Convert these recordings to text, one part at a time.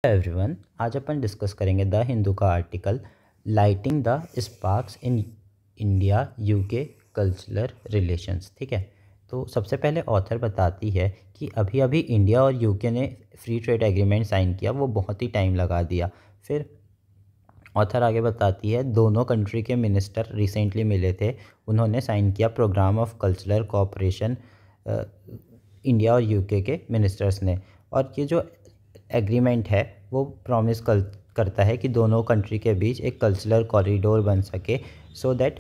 Everyone, आज अपन discuss करेंगे the Hindu का article lighting the sparks in India UK cultural relations. ठीक है, तो सबसे पहले ऑथर बताती है कि अभी अभी इंडिया और यूके ने फ्री ट्रेड एग्रीमेंट साइन किया, वो बहुत ही टाइम लगा दिया। फिर ऑथर आगे बताती है दोनों कंट्री के मिनिस्टर रिसेंटली मिले थे, उन्होंने साइन किया programme of cultural cooperation India और यूके के मिनिस्टर्स ने। और ये जो एग्रीमेंट है वो प्रॉमिस करता है कि दोनों कंट्री के बीच एक कल्चरल कॉरिडोर बन सके, सो दैट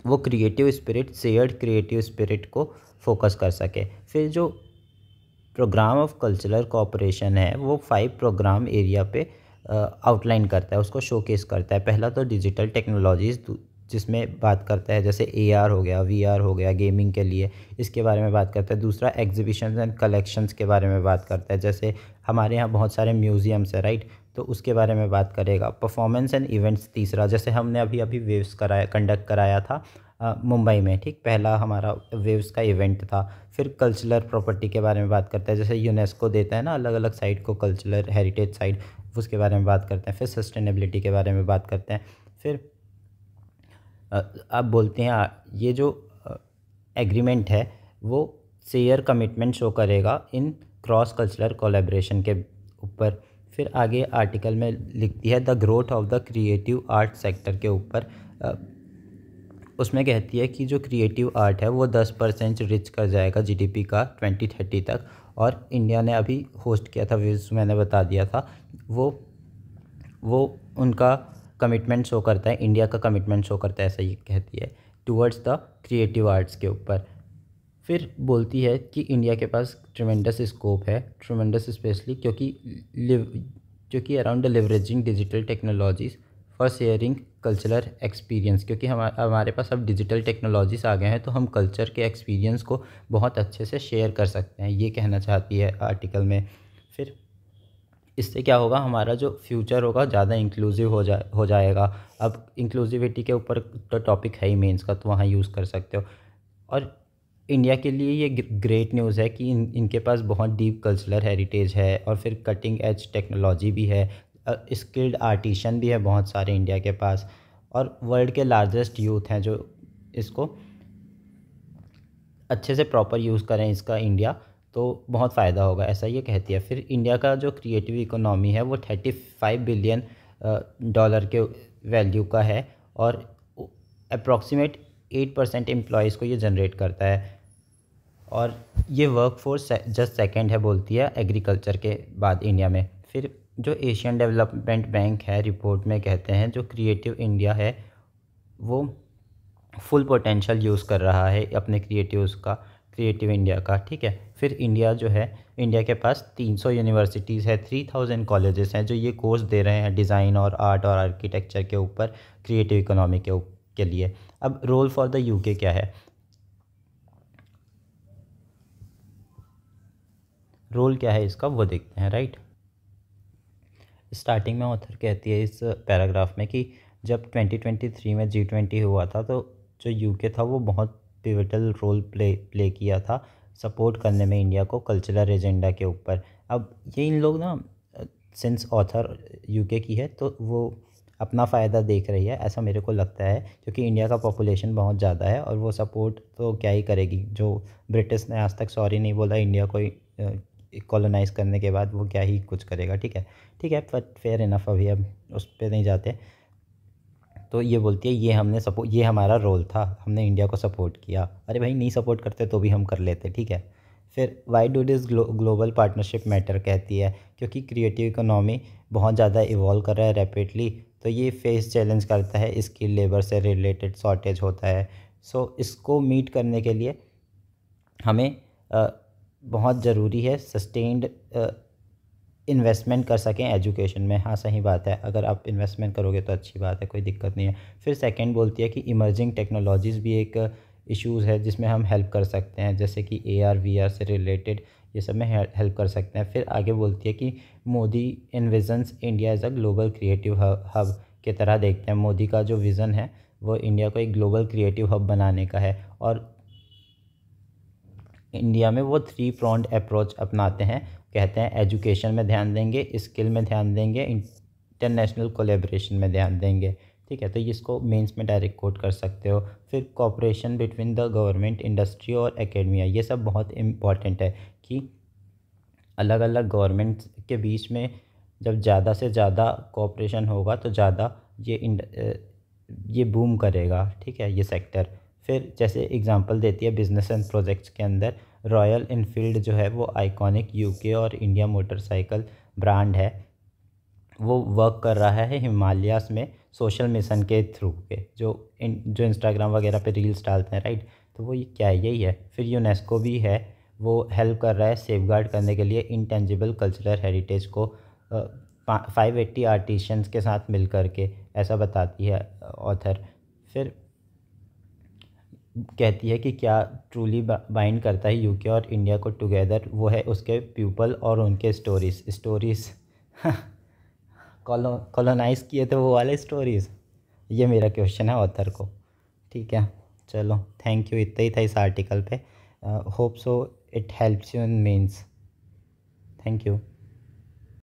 वो creative spirit, shared creative spirit को फोकस कर सके। फिर जो प्रोग्राम ऑफ कल्चरल कोऑपरेशन है वो 5 प्रोग्राम एरिया पे आउटलाइन करता है, उसको शोकेस करता है। पहला तो डिजिटल टेक्नोलॉजीज़, जिसमें बात करता है जैसे AR हो गया, VR हो गया गेमिंग के लिए, इसके बारे में बात करता है। दूसरा एग्जीबिशंस एंड कलेक्शंस के बारे में बात करता है, जैसे हमारे यहाँ बहुत सारे म्यूजियम्स है राइट, तो उसके बारे में बात करेगा। परफॉर्मेंस एंड इवेंट्स तीसरा, जैसे हमने अभी अभी वेव्स कंडक्ट कराया था मुंबई में, ठीक, पहला हमारा वेव्स का इवेंट था। फिर कल्चरल प्रॉपर्टी के बारे में बात करता है, जैसे यूनेस्को देता है ना अलग अलग साइट को कल्चरल हेरिटेज साइट, उसके बारे में बात करते हैं। फिर सस्टेनेबिलिटी के बारे में बात करते हैं। फिर आप बोलते हैं ये जो एग्रीमेंट है वो शेयर कमिटमेंट शो करेगा इन क्रॉस कल्चरल कोलैबोरेशन के ऊपर। फिर आगे आर्टिकल में लिखती है the growth of the creative art sector के ऊपर। उसमें कहती है कि जो क्रिएटिव आर्ट है वो 10% रिच कर जाएगा GDP का 2030 तक। और इंडिया ने अभी होस्ट किया था विश्व, मैंने बता दिया था, वो उनका कमिटमेंट शो करता है, इंडिया का कमिटमेंट शो करता है, ऐसा ये कहती है, टूवर्ड्स द क्रिएटिव आर्ट्स के ऊपर। फिर बोलती है कि इंडिया के पास ट्रिमेंडस स्कोप है, ट्रिमेंडस स्पेशली क्योंकि around the leveraging digital technologies for sharing cultural experience, क्योंकि हमारे पास अब डिजिटल टेक्नोलॉजीज़ आ गए हैं तो हम कल्चर के एक्सपीरियंस को बहुत अच्छे से शेयर कर सकते हैं, ये कहना चाहती है आर्टिकल में। फिर इससे क्या होगा, हमारा जो फ्यूचर होगा ज़्यादा इंक्लूसिव हो जाएगा। अब इंक्लूसिविटी के ऊपर तो टॉपिक है ही मेंस का, तो वहाँ यूज़ कर सकते हो। और इंडिया के लिए ये ग्रेट न्यूज़ है कि इनके पास बहुत डीप कल्चरल हेरिटेज है, और फिर कटिंग एज टेक्नोलॉजी भी है, स्किल्ड आर्टिशन भी है बहुत सारे इंडिया के पास, और वर्ल्ड के लार्जेस्ट यूथ हैं जो इसको अच्छे से प्रॉपर यूज़ करें इसका इंडिया, तो बहुत फ़ायदा होगा, ऐसा ये कहती है। फिर इंडिया का जो क्रिएटिव इकोनॉमी है वो $35 बिलियन के वैल्यू का है, और अप्रॉक्सीमेट 8% एम्प्लॉयज़ को ये जनरेट करता है। और ये वर्कफोर्स जस्ट सेकंड है बोलती है एग्रीकल्चर के बाद इंडिया में। फिर जो एशियन डेवलपमेंट बैंक है रिपोर्ट में कहते हैं जो क्रिएटिव इंडिया है वो फुल पोटेंशियल यूज़ कर रहा है अपने क्रिएटिव इंडिया का, ठीक है। फिर इंडिया के पास 300 यूनिवर्सिटीज़ है, 3000 कॉलेजेस हैं जो ये कोर्स दे रहे हैं डिज़ाइन और आर्ट और आर्किटेक्चर के ऊपर क्रिएटिव इकोनॉमी के लिए। अब रोल फॉर द यूके क्या है, रोल क्या है इसका वो देखते हैं राइट। स्टार्टिंग में ऑथर कहती है इस पैराग्राफ में कि जब 2023 में G20 हुआ था तो जो यूके था वो बहुत पिवटल रोल प्ले किया था सपोर्ट करने में इंडिया को कल्चरल एजेंडा के ऊपर। अब ये इन लोग ना, सिंस ऑथर यूके की है तो वो अपना फ़ायदा देख रही है, ऐसा मेरे को लगता है, क्योंकि इंडिया का पॉपुलेशन बहुत ज़्यादा है और वो सपोर्ट तो क्या ही करेगी। जो ब्रिटिश ने आज तक सॉरी नहीं बोला इंडिया को कॉलोनाइज़ करने के बाद, वो क्या ही कुछ करेगा। ठीक है, बट फेयर इनफ, अभी अब उस पर नहीं जाते। तो ये बोलती है ये हमारा रोल था, हमने इंडिया को सपोर्ट किया। अरे भाई नहीं सपोर्ट करते तो भी हम कर लेते, ठीक है। फिर why do this global partnership matter कहती है, क्योंकि क्रिएटिव इकोनॉमी बहुत ज़्यादा इवॉल्व कर रहा है रैपिडली, तो ये फेस चैलेंज करता है, स्किल लेबर से रिलेटेड शॉर्टेज होता है। सो इसको मीट करने के लिए हमें बहुत ज़रूरी है सस्टेन्ड इन्वेस्टमेंट कर सकें एजुकेशन में। हाँ सही बात है, अगर आप इन्वेस्टमेंट करोगे तो अच्छी बात है, कोई दिक्कत नहीं है। फिर सेकंड बोलती है कि इमर्जिंग टेक्नोलॉजीज़ भी एक इश्यूज़ है जिसमें हम हेल्प कर सकते हैं, जैसे कि AR VR से रिलेटेड ये सब में हेल्प कर सकते हैं। फिर आगे बोलती है कि Modi envisions India as a global creative hub के तरह देखते हैं। मोदी का जो विज़न है वो इंडिया को एक ग्लोबल क्रिएटिव हब बनाने का है, और इंडिया में वो 3 pronged अप्रोच अपनाते हैं कहते हैं एजुकेशन में ध्यान देंगे, स्किल में ध्यान देंगे, इंटरनेशनल कोलेब्रेशन में ध्यान देंगे। ठीक है, तो इसको मेंस में डायरेक्ट कोट कर सकते हो। फिर cooperation between the government, industry और एकेडमिया, ये सब बहुत इम्पॉर्टेंट है कि अलग अलग गवर्नमेंट्स के बीच में जब ज़्यादा से ज़्यादा कोऑपरेशन होगा तो ज़्यादा ये बूम करेगा। ठीक है, ये सेक्टर। फिर जैसे एग्जांपल देती है बिजनेस एंड प्रोजेक्ट्स के अंदर, रॉयल इनफील्ड जो है वो आइकॉनिक यूके और इंडिया मोटरसाइकिल ब्रांड है, वो वर्क कर रहा है हिमालयाज़ में सोशल मिशन के थ्रू के, जो इंस्टाग्राम वगैरह पे रील्स डालते हैं, राइट। तो वो क्या है, यही है। फिर यूनेस्को भी है, वो हेल्प कर रहा है सेफगार्ड करने के लिए इंटेंजिबल कल्चरल हेरिटेज को 580 आर्टिशंस के साथ मिल कर के, ऐसा बताती है ऑथर। फिर कहती है कि क्या ट्रूली बाइंड करता है यूके और इंडिया को टुगेदर, वो है उसके पीपल और उनके स्टोरीज़ कॉलोनाइज़ किए थे वो वाले स्टोरीज़। ये मेरा क्वेश्चन है ऑथर को। ठीक है, चलो थैंक यू, इतना ही था इस आर्टिकल पे। Hope so it helps you in mains. Thank you.